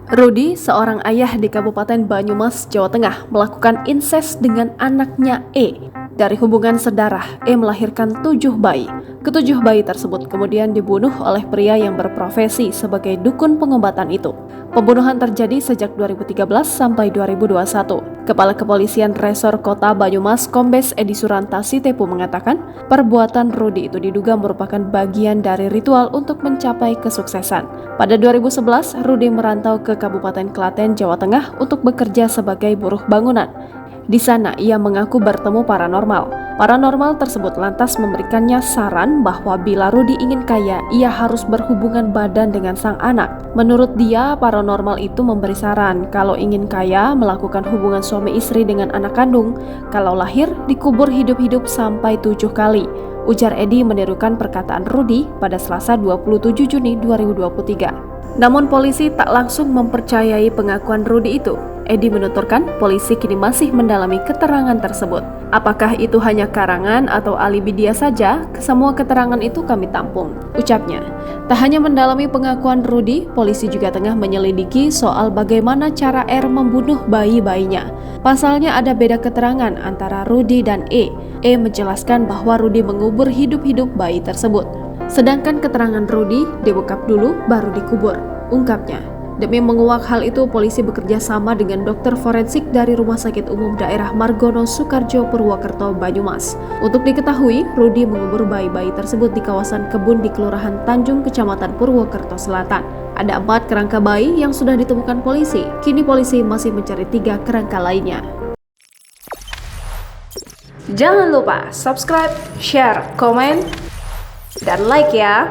Rudi, seorang ayah di Kabupaten Banyumas, Jawa Tengah, melakukan inses dengan anaknya E. Dari hubungan sedarah, E melahirkan 7 bayi. Ketujuh bayi tersebut kemudian dibunuh oleh pria yang berprofesi sebagai dukun pengobatan itu. Pembunuhan terjadi sejak 2013 sampai 2021. Kepala Kepolisian Resor Kota Banyumas, Kombes Edi Suranta Sitepu mengatakan, perbuatan Rudi itu diduga merupakan bagian dari ritual untuk mencapai kesuksesan. Pada 2011, Rudi merantau ke Kabupaten Klaten, Jawa Tengah untuk bekerja sebagai buruh bangunan. Di sana, ia mengaku bertemu paranormal. Paranormal tersebut lantas memberikannya saran bahwa bila Rudi ingin kaya, ia harus berhubungan badan dengan sang anak. Menurut dia, paranormal itu memberi saran kalau ingin kaya, melakukan hubungan suami istri dengan anak kandung. Kalau lahir, dikubur hidup-hidup sampai 7 kali. Ujar Edi menirukan perkataan Rudi pada Selasa 27 Juni 2023. Namun polisi tak langsung mempercayai pengakuan Rudi itu. Edi menuturkan polisi kini masih mendalami keterangan tersebut. Apakah itu hanya karangan atau alibi dia saja? Semua keterangan itu kami tampung, ucapnya. Tak hanya mendalami pengakuan Rudi, polisi juga tengah menyelidiki soal bagaimana cara R membunuh bayi-bayinya. Pasalnya ada beda keterangan antara Rudi dan E. E menjelaskan bahwa Rudi mengubur hidup-hidup bayi tersebut. Sedangkan keterangan Rudi dibokap dulu baru dikubur, ungkapnya. Demi menguak hal itu, polisi bekerja sama dengan dokter forensik dari Rumah Sakit Umum Daerah Margono Soekarjo Purwokerto, Banyumas. Untuk diketahui, Rudi mengubur bayi-bayi tersebut di kawasan kebun di Kelurahan Tanjung, Kecamatan Purwokerto Selatan. Ada 4 kerangka bayi yang sudah ditemukan polisi. Kini polisi masih mencari 3 kerangka lainnya. Jangan lupa subscribe, share, komen, dan like ya!